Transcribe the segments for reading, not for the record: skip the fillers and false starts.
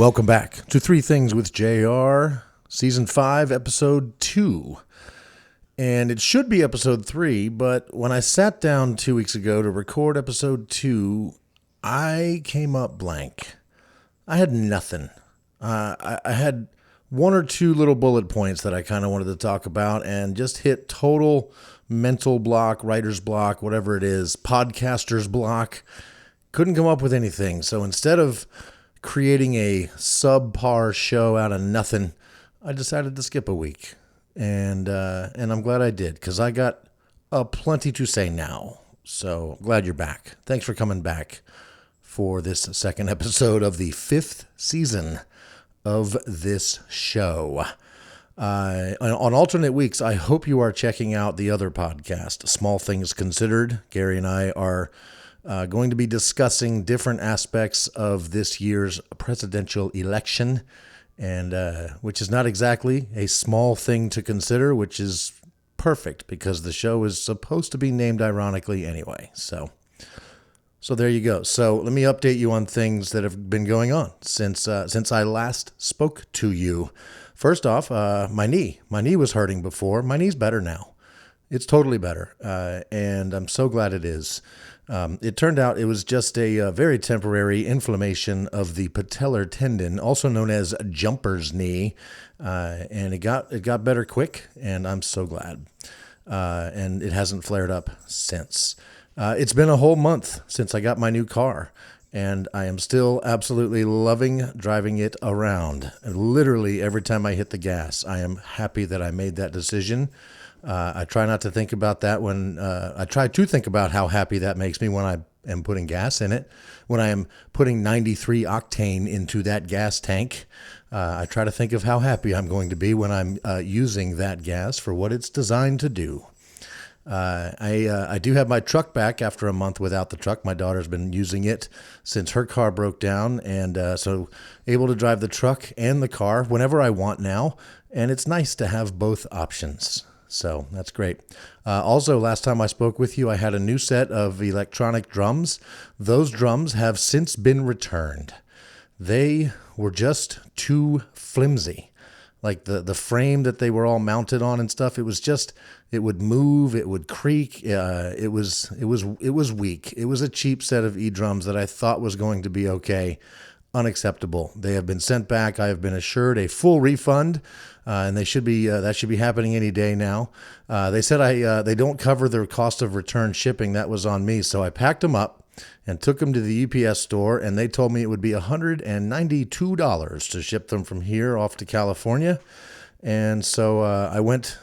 Welcome back to Three Things with JR, Season 5, Episode 2. And it should be Episode 3, but when I sat down 2 weeks ago to record Episode 2, I came up blank. I had nothing. I had one or two little bullet points that I kind of wanted to talk about and just hit total mental block, writer's block, whatever it is, podcaster's block. Couldn't come up with anything. So instead of creating a subpar show out of nothing, I decided to skip a week. And I'm glad I did, because I got plenty to say now. So glad you're back. Thanks for coming back for this second episode of the 5th season of this show. On alternate weeks, I hope you are checking out the other podcast, Small Things Considered. Gary and I are going to be discussing different aspects of this year's presidential election, and which is not exactly a small thing to consider, which is perfect because the show is supposed to be named ironically anyway. So there you go. So let me update you on things that have been going on since I last spoke to you. First off, my knee was hurting before. My knee's better now. It's totally better, and I'm so glad it is. It turned out it was just a very temporary inflammation of the patellar tendon, also known as jumper's knee, and it got better quick, and I'm so glad. And it hasn't flared up since. It's been a whole month since I got my new car, and I am still absolutely loving driving it around. And literally every time I hit the gas, I am happy that I made that decision. I try not to think about that I try to think about how happy that makes me when I am putting gas in it. When I am putting 93 octane into that gas tank, I try to think of how happy I'm going to be when I'm using that gas for what it's designed to do. I do have my truck back after a month without the truck. My daughter's been using it since her car broke down, and so able to drive the truck and the car whenever I want now, and it's nice to have both options. So that's great. Also, last time I spoke with you, I had a new set of electronic drums. Those drums have since been returned. They were just too flimsy. Like the frame that they were all mounted on and stuff, it would move, it would creak. It was weak. It was a cheap set of e-drums that I thought was going to be okay. Unacceptable. They have been sent back. I have been assured a full refund, and that should be happening any day now. They said they don't cover their cost of return shipping. That was on me. So I packed them up and took them to the UPS store, and they told me it would be $192 to ship them from here off to California. And so I went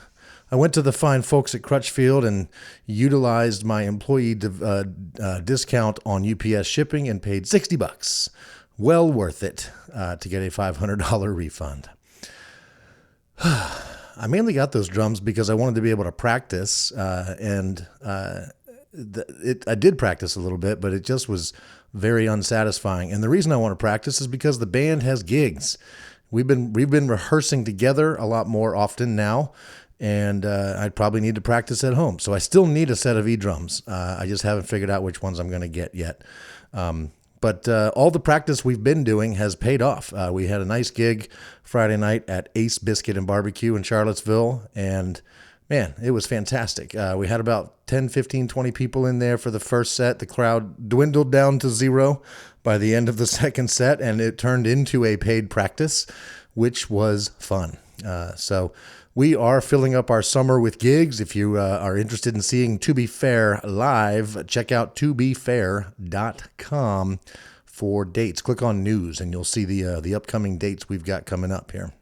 to the fine folks at Crutchfield and utilized my employee discount on UPS shipping and paid $60. Well worth it to get a $500 refund. I mainly got those drums because I wanted to be able to practice, and I did practice a little bit, but it just was very unsatisfying. And the reason I want to practice is because the band has gigs. We've been rehearsing together a lot more often now, and I'd probably need to practice at home. So I still need a set of e-drums. I just haven't figured out which ones I'm going to get yet. But all the practice we've been doing has paid off. We had a nice gig Friday night at Ace Biscuit and Barbecue in Charlottesville, and man, it was fantastic. We had about 10, 15, 20 people in there for the first set. The crowd dwindled down to zero by the end of the second set, and it turned into a paid practice, which was fun. So we are filling up our summer with gigs. If you are interested in seeing To Be Fair live, check out tobefair.com for dates. Click on news and you'll see the upcoming dates we've got coming up here.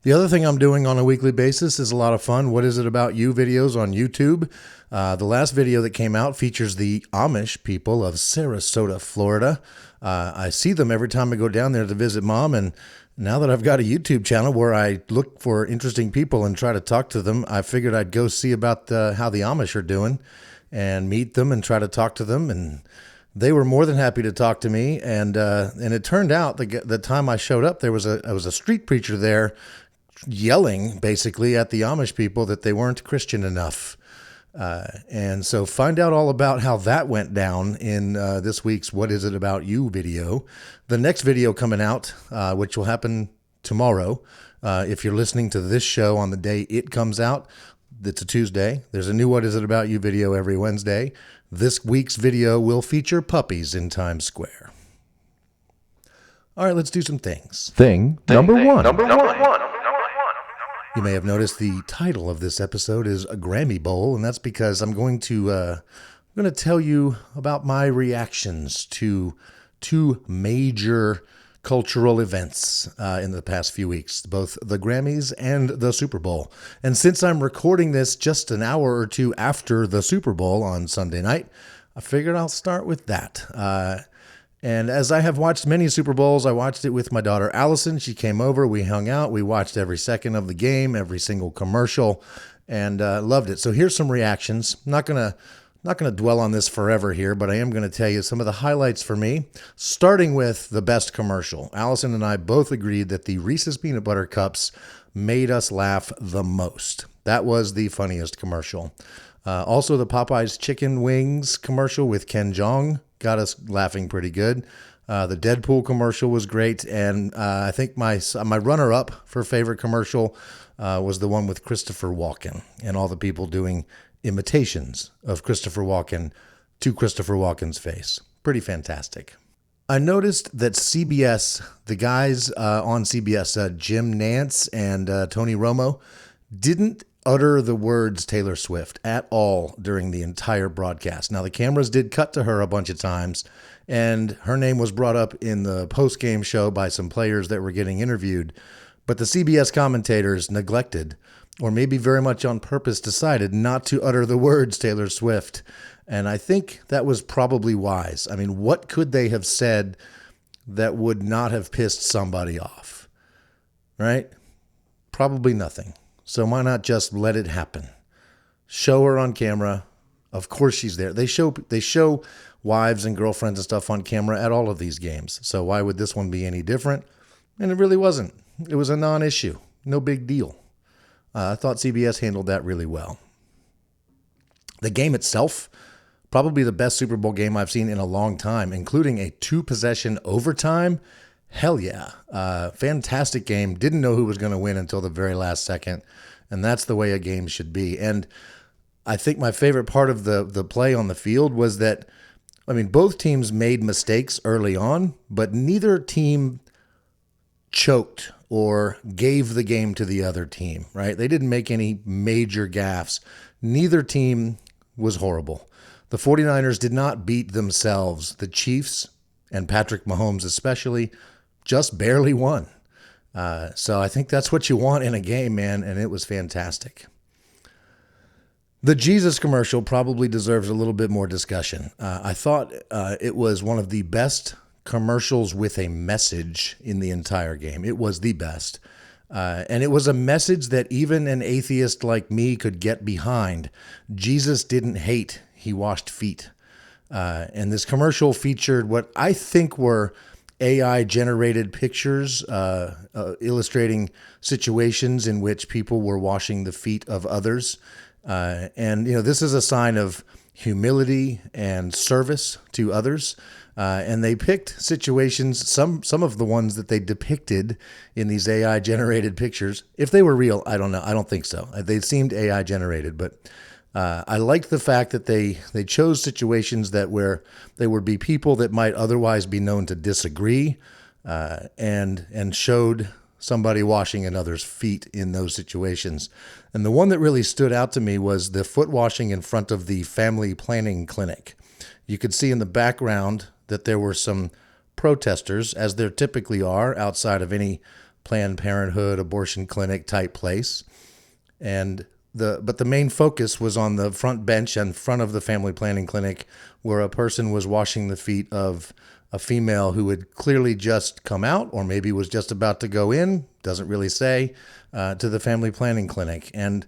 The other thing I'm doing on a weekly basis is a lot of fun. What is it about you videos on YouTube? The last video that came out features the Amish people of Sarasota, Florida. I see them every time I go down there to visit Mom, and now that I've got a YouTube channel where I look for interesting people and try to talk to them, I figured I'd go see about how the Amish are doing and meet them and try to talk to them. And they were more than happy to talk to me. And it turned out the time I showed up, there was a street preacher there yelling basically at the Amish people that they weren't Christian enough. And so find out all about how that went down in this week's What Is It About You video. The next video coming out, which will happen tomorrow, if you're listening to this show on the day it comes out, it's a Tuesday. There's a new What Is It About You video every Wednesday. This week's video will feature puppies in Times Square. All right, let's do some things. Thing number one. You may have noticed the title of this episode is a Grammy Bowl, and that's because I'm going to tell you about my reactions to two major cultural events in the past few weeks, both the Grammys and the Super Bowl. And since I'm recording this just an hour or two after the Super Bowl on Sunday night, I figured I'll start with that. And as I have watched many Super Bowls, I watched it with my daughter Allison. She came over, we hung out, we watched every second of the game, every single commercial, and loved it. So here's some reactions. Not gonna dwell on this forever here, but I am going to tell you some of the highlights for me, starting with the best commercial. Allison and I both agreed that the Reese's Peanut Butter Cups made us laugh the most. That was the funniest commercial. Also, the Popeyes chicken wings commercial with Ken Jeong got us laughing pretty good. The Deadpool commercial was great, and I think my runner-up for favorite commercial was the one with Christopher Walken and all the people doing imitations of Christopher Walken to Christopher Walken's face. Pretty fantastic. I noticed that CBS, the guys on CBS, Jim Nantz and Tony Romo, didn't utter the words Taylor Swift at all during the entire broadcast. Now, the cameras did cut to her a bunch of times, and her name was brought up in the post-game show by some players that were getting interviewed, but the CBS commentators neglected, or maybe very much on purpose decided not to utter the words Taylor Swift. And I think that was probably wise. I mean, what could they have said that would not have pissed somebody off? Right? Probably nothing. So why not just let it happen? Show her on camera. Of course she's there. They show wives and girlfriends and stuff on camera at all of these games. So why would this one be any different? And it really wasn't. It was a non-issue. No big deal. I thought CBS handled that really well. The game itself, probably the best Super Bowl game I've seen in a long time, including a 2-possession overtime. Hell yeah. Fantastic game. Didn't know who was going to win until the very last second. And that's the way a game should be. And I think my favorite part of the play on the field was that, I mean, both teams made mistakes early on, but neither team choked or gave the game to the other team, right? They didn't make any major gaffes. Neither team was horrible. The 49ers did not beat themselves. The Chiefs, and Patrick Mahomes especially, just barely won. So I think that's what you want in a game, man, and it was fantastic. The Jesus commercial probably deserves a little bit more discussion. I thought it was one of the best commercials with a message in the entire game. It was the best. And it was a message that even an atheist like me could get behind. Jesus didn't hate, he washed feet. And this commercial featured what I think were AI-generated pictures illustrating situations in which people were washing the feet of others. And, you know, this is a sign of humility and service to others. And they picked situations, some of the ones that they depicted in these AI-generated pictures. If they were real, I don't know. I don't think so. They seemed AI-generated, but I liked the fact that they chose situations that where they would be people that might otherwise be known to disagree, and showed somebody washing another's feet in those situations. And the one that really stood out to me was the foot washing in front of the family planning clinic. You could see in the background that there were some protesters, as there typically are outside of any Planned Parenthood abortion clinic type place. But the main focus was on the front bench in front of the family planning clinic, where a person was washing the feet of a female who had clearly just come out, or maybe was just about to go in, doesn't really say, to the family planning clinic. And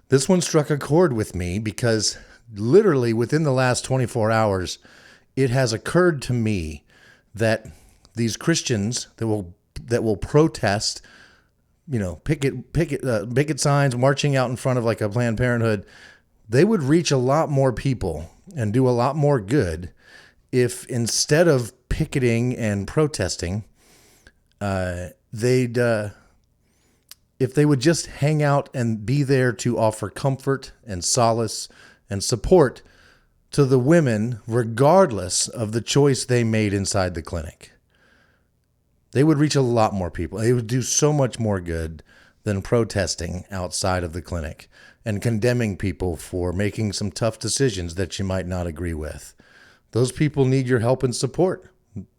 this one struck a chord with me because literally within the last 24 hours, it has occurred to me that these Christians that will protest, you know, picket signs, marching out in front of like a Planned Parenthood, they would reach a lot more people and do a lot more good if instead of picketing and protesting, if they would just hang out and be there to offer comfort and solace and support to the women, regardless of the choice they made inside the clinic. They would reach a lot more people. They would do so much more good than protesting outside of the clinic and condemning people for making some tough decisions that you might not agree with. Those people need your help and support,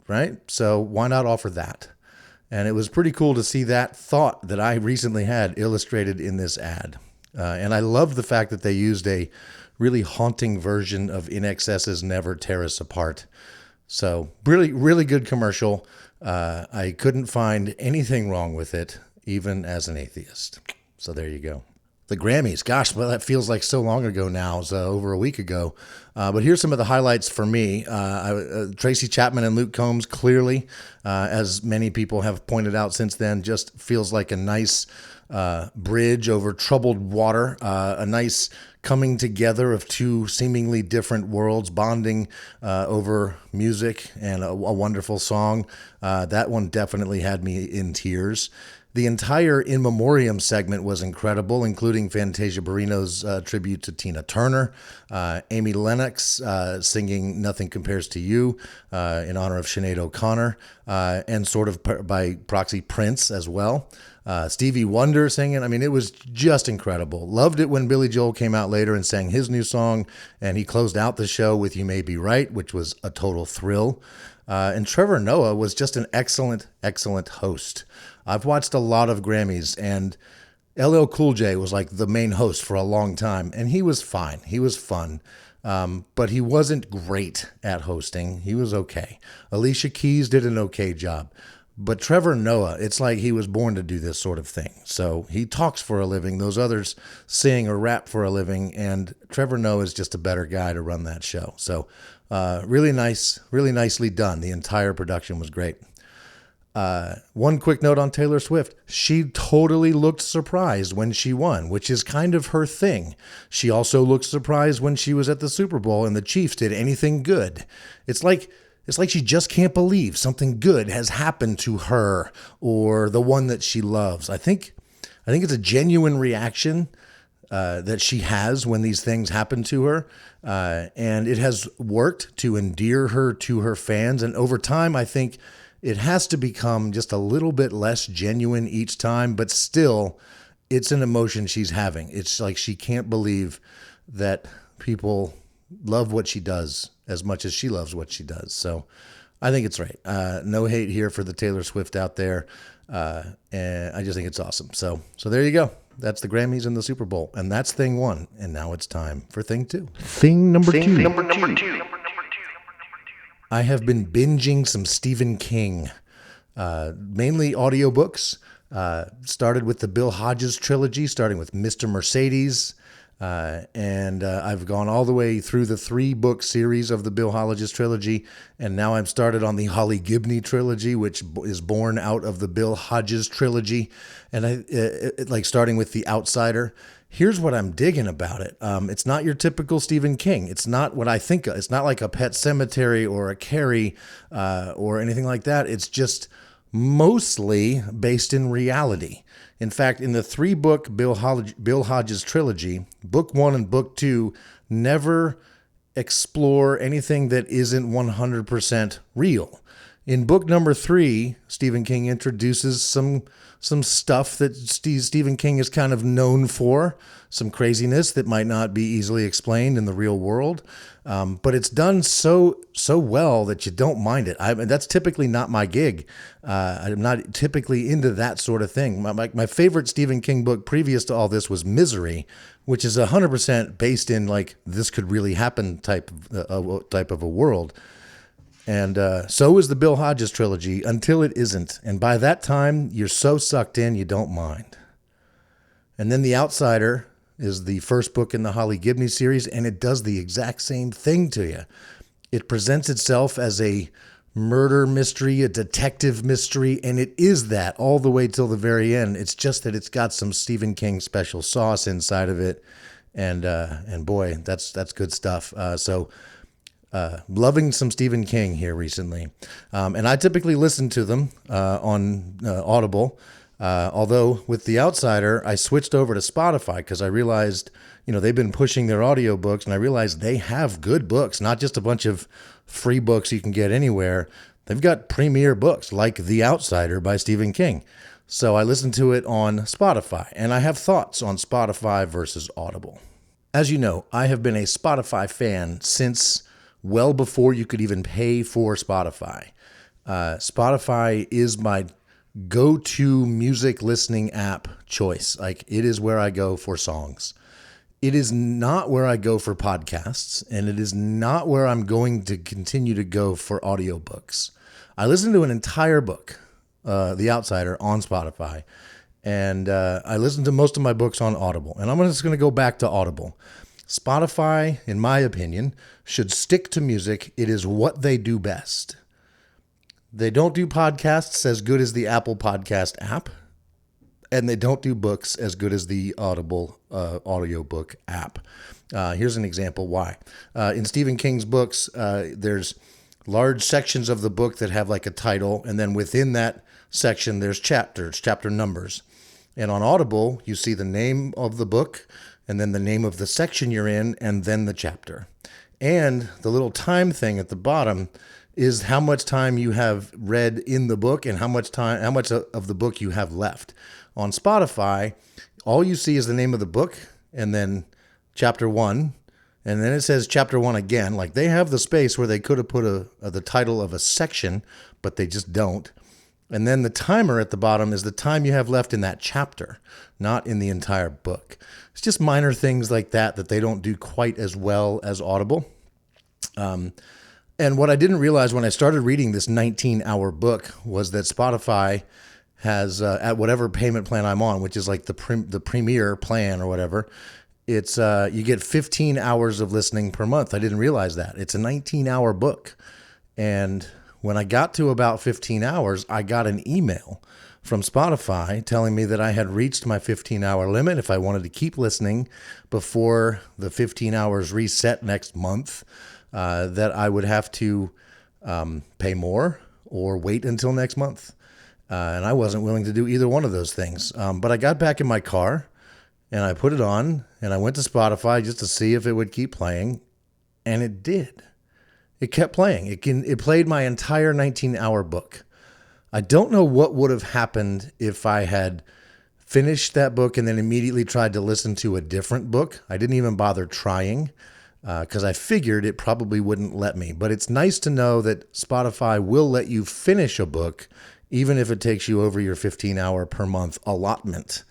right? So why not offer that? And it was pretty cool to see that thought that I recently had illustrated in this ad. And I love the fact that they used a really haunting version of INXS's Never Tear Us Apart. So really, really good commercial. I couldn't find anything wrong with it, even as an atheist. So there you go. The Grammys, gosh, well, that feels like so long ago now. It was over a week ago. But here's some of the highlights for me. Tracy Chapman and Luke Combs, clearly, as many people have pointed out since then, just feels like a nice bridge over troubled water, a nice coming together of two seemingly different worlds, bonding over music and a wonderful song. That one definitely had me in tears. The entire In Memoriam segment was incredible, including Fantasia Barrino's tribute to Tina Turner, Amy Lennox singing Nothing Compares to You in honor of Sinead O'Connor, and sort of by proxy Prince as well. Stevie Wonder singing. I mean, it was just incredible. Loved it when Billy Joel came out later and sang his new song, and he closed out the show with You May Be Right, which was a total thrill. And Trevor Noah was just an excellent, excellent host. I've watched a lot of Grammys, and LL Cool J was like the main host for a long time, and he was fine. He was fun, but he wasn't great at hosting. He was okay. Alicia Keys did an okay job. But Trevor Noah, it's like he was born to do this sort of thing. So he talks for a living. Those others sing or rap for a living, and Trevor Noah is just a better guy to run that show. So really nice, really nicely done. The entire production was great. One quick note on Taylor Swift. She totally looked surprised when she won, which is kind of her thing. She also looked surprised when she was at the Super Bowl and the Chiefs did anything good. It's like she just can't believe something good has happened to her or the one that she loves. I think it's a genuine reaction that she has when these things happen to her. And it has worked to endear her to her fans. And over time, I think it has to become just a little bit less genuine each time, but still it's an emotion she's having. It's like she can't believe that people love what she does as much as she loves what she does. So I think it's right. No hate here for the Taylor Swift out there. And I just think it's awesome. So there you go. That's the Grammys and the Super Bowl. And that's thing one. And now it's time for thing two. Thing number two. I have been binging some Stephen King, mainly audiobooks. Started with the Bill Hodges trilogy, starting with Mr. Mercedes. And I've gone all the way through the 3-book series of the Bill Hodges trilogy. And now I'm started on the Holly Gibney trilogy, which is born out of the Bill Hodges trilogy. And like starting with The Outsider. Here's what I'm digging about it. It's not your typical Stephen King. It's not what I think of. It's not like a Pet Sematary or a Carrie or anything like that. It's just mostly based in reality. In fact, in the 3-book Bill Hodges trilogy, book 1 and book 2 never explore anything that isn't 100% real. In book number 3, Stephen King introduces some stuff that Stephen King is kind of known for, some craziness that might not be easily explained in the real world. But it's done so well that you don't mind it. That's typically not my gig. I'm not typically into that sort of thing. My favorite Stephen King book previous to all this was Misery, which is 100% based in like this could really happen type of a world. And so is the Bill Hodges trilogy until it isn't. And by that time, you're so sucked in, you don't mind. And then The Outsider is the first book in the Holly Gibney series, and it does the exact same thing to you. It presents itself as a murder mystery, a detective mystery, and it is that all the way till the very end. It's just that it's got some Stephen King special sauce inside of it. and boy, that's good stuff. So loving some Stephen King here recently. And I typically listen to them on Audible. Although with The Outsider, I switched over to Spotify because I realized, they've been pushing their audiobooks, and I realized they have good books, not just a bunch of free books you can get anywhere. They've got premier books like The Outsider by Stephen King. So I listened to it on Spotify, and I have thoughts on Spotify versus Audible. As you know, I have been a Spotify fan since well before you could even pay for Spotify. Spotify is my go-to music listening app choice. Like, it is where I go for songs. It is not where I go for podcasts, and it is not where I'm going to continue to go for audiobooks. I listened to an entire book, The Outsider, on Spotify, and I listened to most of my books on Audible, and I'm just going to go back to Audible. Spotify, in my opinion, should stick to music. It is what they do best. They don't do podcasts as good as the Apple Podcast app, and they don't do books as good as the Audible audiobook app. Here's an example why. In Stephen King's books, there's large sections of the book that have like a title, and then within that section, there's chapter numbers. And on Audible, you see the name of the book, and then the name of the section you're in, and then the chapter. And the little time thing at the bottom is how much time you have read in the book and how much of the book you have left. On Spotify, all you see is the name of the book and then chapter 1, and then it says chapter 1 again. Like, they have the space where they could have put the title of a section, but they just don't. And then the timer at the bottom is the time you have left in that chapter, not in the entire book. It's just minor things like that they don't do quite as well as Audible. And what I didn't realize when I started reading this 19-hour book was that Spotify has, at whatever payment plan I'm on, which is like the premier plan or whatever, it's you get 15 hours of listening per month. I didn't realize that. It's a 19-hour book. And when I got to about 15 hours, I got an email from Spotify telling me that I had reached my 15-hour limit. If I wanted to keep listening before the 15 hours reset next month, that I would have to pay more or wait until next month. And I wasn't willing to do either one of those things. But I got back in my car and I put it on and I went to Spotify just to see if it would keep playing. And it did. It kept playing. It played my entire 19-hour book. I don't know what would have happened if I had finished that book and then immediately tried to listen to a different book. I didn't even bother trying because I figured it probably wouldn't let me. But it's nice to know that Spotify will let you finish a book even if it takes you over your 15-hour per month allotment.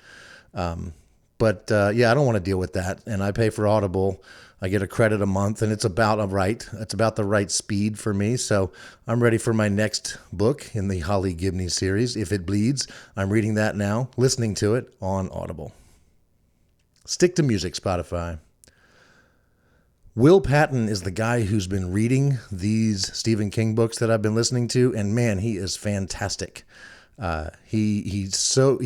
But I don't want to deal with that. And I pay for Audible. I get a credit a month, and it's about the right speed for me. So I'm ready for my next book in the Holly Gibney series, If It Bleeds. I'm reading that now, listening to it on Audible. Stick to music, Spotify. Will Patton is the guy who's been reading these Stephen King books that I've been listening to, and man, he is fantastic. He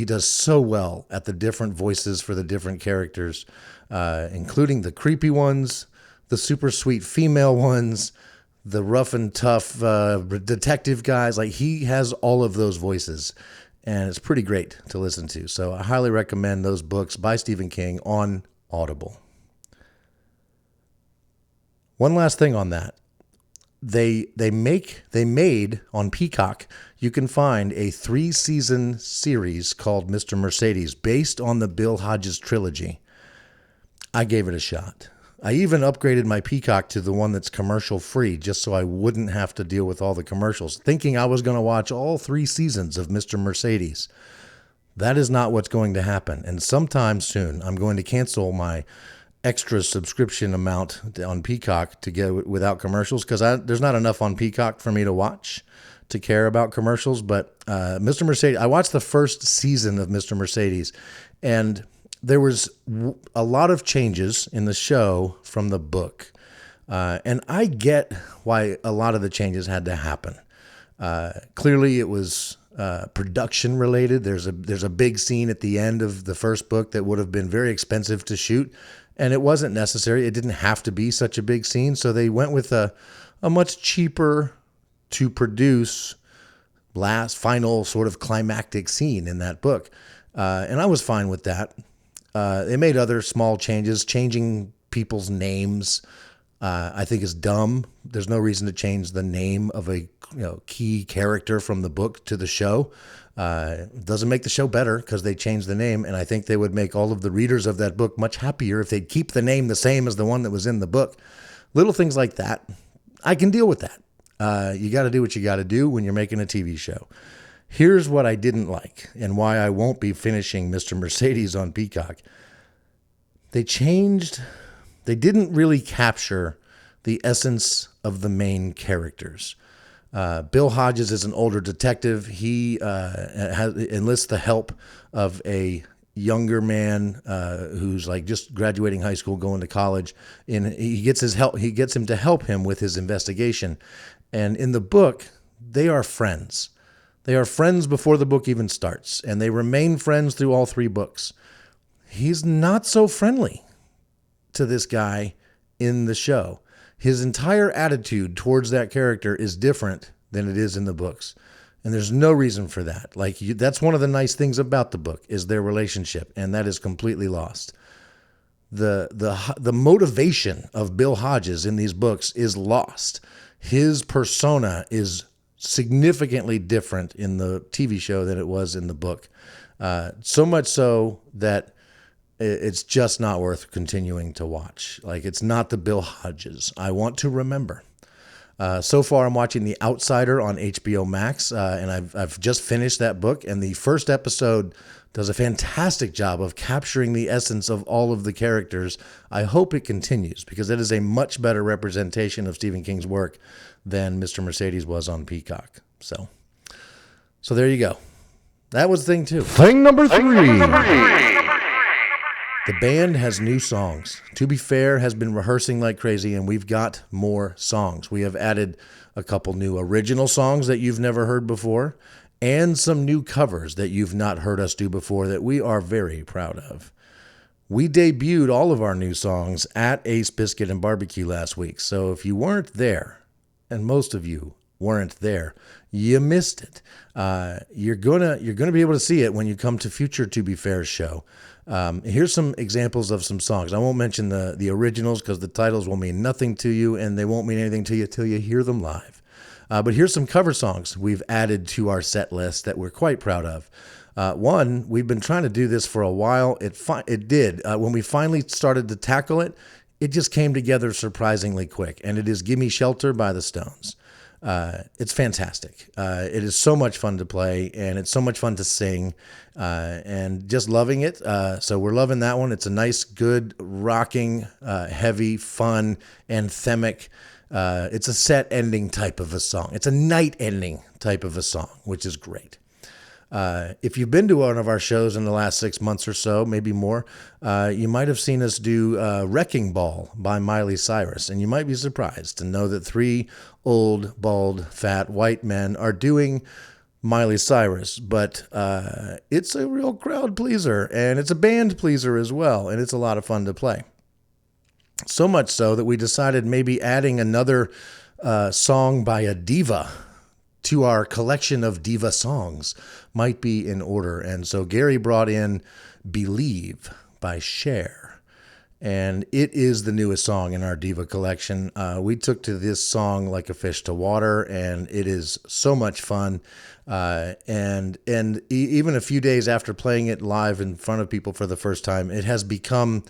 does so well at the different voices for the different characters, including the creepy ones, the super sweet female ones, the rough and tough detective guys. Like, he has all of those voices, and it's pretty great to listen to. So I highly recommend those books by Stephen King on Audible. One last thing on that. They made on Peacock, you can find a 3-season series called Mr. Mercedes based on the Bill Hodges trilogy. I gave it a shot. I even upgraded my Peacock to the one that's commercial free just so I wouldn't have to deal with all the commercials, thinking I was going to watch all 3 seasons of Mr. Mercedes. That is not what's going to happen. And sometime soon, I'm going to cancel my extra subscription amount on Peacock to get without commercials, because there's not enough on Peacock for me to watch to care about commercials. But Mr. Mercedes, I watched the first season of Mr. Mercedes, and there was a lot of changes in the show from the book. And I get why a lot of the changes had to happen. Clearly, it was production related. There's a big scene at the end of the first book that would have been very expensive to shoot, and it wasn't necessary. It didn't have to be such a big scene, so they went with a much cheaper to produce final sort of climactic scene in that book, and I was fine with that. They made other small changes, changing people's names. I think is dumb. There's no reason to change the name of a key character from the book to the show. It doesn't make the show better because they changed the name, and I think they would make all of the readers of that book much happier if they'd keep the name the same as the one that was in the book. Little things like that, I can deal with that. You got to do what you got to do when you're making a TV show. Here's what I didn't like and why I won't be finishing Mr. Mercedes on Peacock. They didn't really capture the essence of the main characters. Bill Hodges is an older detective. He enlists the help of a younger man who's like just graduating high school, going to college, and he gets his help. He gets him to help him with his investigation. And in the book, they are friends. They are friends before the book even starts, and they remain friends through all 3 books. He's not so friendly to this guy in the show. His entire attitude towards that character is different than it is in the books. And there's no reason for that. That's one of the nice things about the book is their relationship, and that is completely lost. The motivation of Bill Hodges in these books is lost. His persona is significantly different in the TV show than it was in the book. So much so that it's just not worth continuing to watch. It's not the Bill Hodges I want to remember. So far, I'm watching The Outsider on HBO Max, and I've just finished that book, and the first episode does a fantastic job of capturing the essence of all of the characters. I hope it continues, because it is a much better representation of Stephen King's work than Mr. Mercedes was on Peacock. So there you go. That was thing 2. Thing number 3. The band has new songs. To Be Fair has been rehearsing like crazy, and we've got more songs. We have added a couple new original songs that you've never heard before, and some new covers that you've not heard us do before that we are very proud of. We debuted all of our new songs at Ace Biscuit and Barbecue last week, so if you weren't there, and most of you weren't there, you missed it. You're gonna be able to see it when you come to future To Be Fair's show. Here's some examples of some songs. I won't mention the originals because the titles will mean nothing to you, and they won't mean anything to you till you hear them live. But here's some cover songs we've added to our set list that we're quite proud of. One, we've been trying to do this for a while. It did. When we finally started to tackle it, it just came together surprisingly quick, and it is Gimme Shelter by the Stones. It's fantastic. It is so much fun to play, and it's so much fun to sing, and just loving it. So we're loving that one. It's a nice, good, rocking, heavy, fun, anthemic. It's a set ending type of a song. It's a night ending type of a song, which is great. If you've been to one of our shows in the last 6 months or so, maybe more, you might have seen us do Wrecking Ball by Miley Cyrus, and you might be surprised to know that 3 old, bald, fat, white men are doing Miley Cyrus, but it's a real crowd pleaser, and it's a band pleaser as well, and it's a lot of fun to play. So much so that we decided maybe adding another song by a diva to our collection of diva songs might be in order. And so Gary brought in Believe by Cher, and it is the newest song in our diva collection. We took to this song like a fish to water, and it is so much fun. And even a few days after playing it live in front of people for the first time, it has become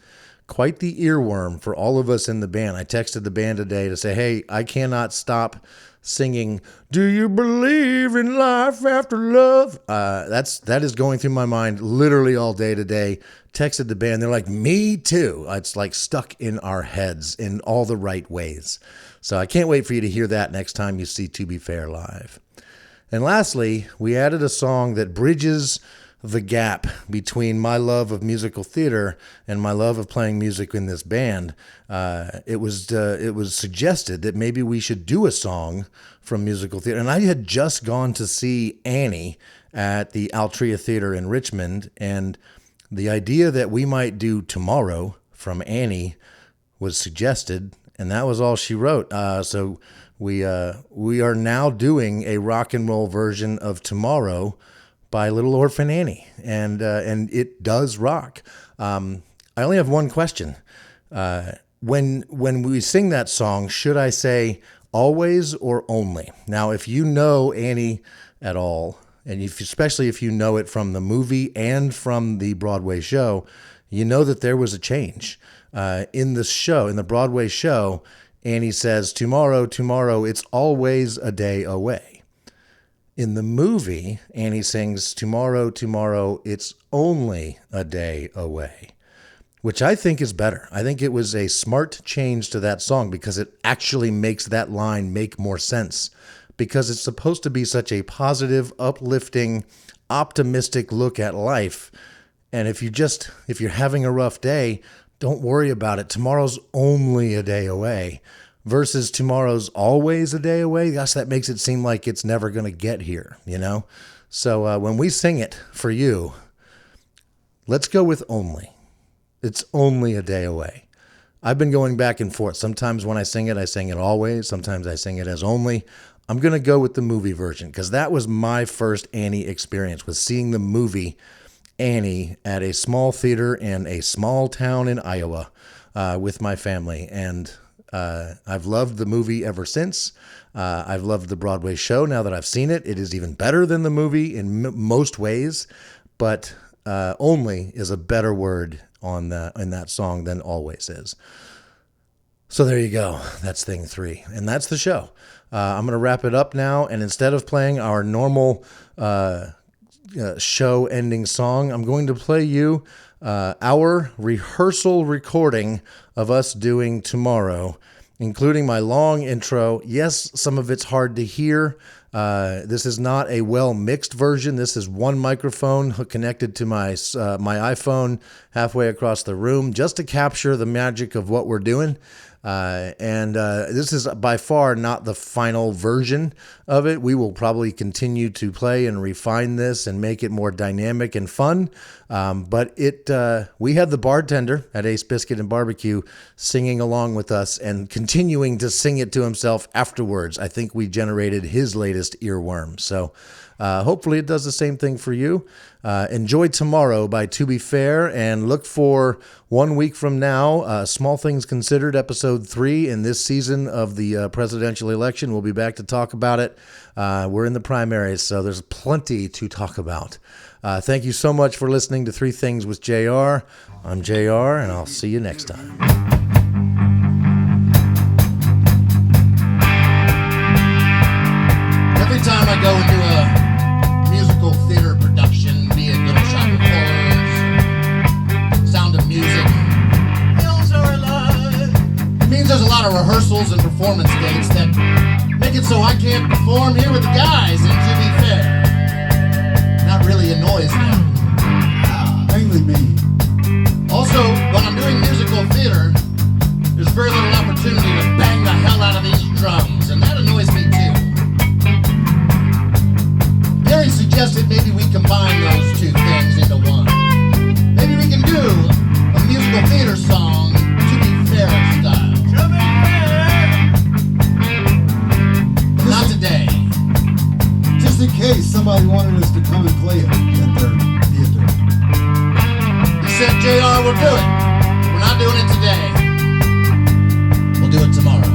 quite the earworm for all of us in the band. I texted the band today to say, hey, I cannot stop singing, "Do you believe in life after love?" That is going through my mind literally all day today. Texted the band. They're like, me too. It's like stuck in our heads in all the right ways. So I can't wait for you to hear that next time you see To Be Fair live. And lastly, we added a song that bridges the gap between my love of musical theater and my love of playing music in this band, it was suggested that maybe we should do a song from musical theater. And I had just gone to see Annie at the Altria Theater in Richmond, and the idea that we might do Tomorrow from Annie was suggested, and that was all she wrote. So we are now doing a rock and roll version of Tomorrow by Little Orphan Annie, and it does rock. I only have one question. When we sing that song, should I say always or only? Now, if you know Annie at all, and especially if you know it from the movie and from the Broadway show, you know that there was a change. In the Broadway show, Annie says, tomorrow, tomorrow, it's always a day away. In the movie, Annie sings, tomorrow, tomorrow, it's only a day away, which I think is better. I think it was a smart change to that song because it actually makes that line make more sense, because it's supposed to be such a positive, uplifting, optimistic look at life. And if you're having a rough day, don't worry about it. Tomorrow's only a day away versus tomorrow's always a day away. Gosh, that makes it seem like it's never going to get here, you know? So when we sing it for you, let's go with only. It's only a day away. I've been going back and forth. Sometimes when I sing it always. Sometimes I sing it as only. I'm going to go with the movie version because that was my first Annie experience, was seeing the movie Annie at a small theater in a small town in Iowa with my family. And I've loved the movie ever since. I've loved the Broadway show now that I've seen it. It is even better than the movie in most ways, but only is a better word in that song than always is. So there you go. That's thing 3. And that's the show. I'm going to wrap it up now. And instead of playing our normal show ending song, I'm going to play you our rehearsal recording of us doing Tomorrow, including my long intro. Yes, some of it's hard to hear. This is not a well mixed version. This is one microphone connected to my iPhone halfway across the room just to capture the magic of what we're doing. And this is by far not the final version of it. We will probably continue to play and refine this and make it more dynamic and fun. But we had the bartender at Ace Biscuit and Barbecue singing along with us and continuing to sing it to himself afterwards. I think we generated his latest earworm. So hopefully it does the same thing for you. Enjoy Tomorrow by To Be Fair, and look for 1 week from now, Small Things Considered, episode 3 in this season of the presidential election. We'll be back to talk about it. We're in the primaries, so there's plenty to talk about. Thank you so much for listening to 3 Things with JR. I'm JR, and I'll see you next time. Every time I go into a musical theater production, be it Little Shop of Horrors, Sound of Music, Hills Are Alive, it means there's a lot of rehearsals and performance dates that make it so I can't perform here with the guys, and to be fair, that really annoys me. Mainly me. Also, when I'm doing musical theater, there's very little opportunity to bang the hell out of these drums, and that annoys me too. Gary suggested maybe we combine those 2 things into one. Maybe we can do a musical theater song, To Be Fair style. To be fair! But not today. Just in case somebody wanted us to come and play it at their theater. He said, JR, we'll do it. We're not doing it today. We'll do it tomorrow.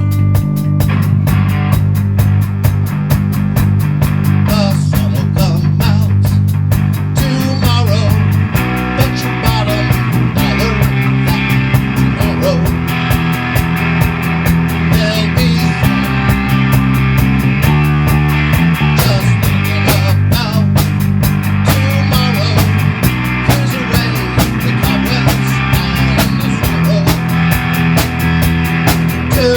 Till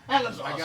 That looks awesome.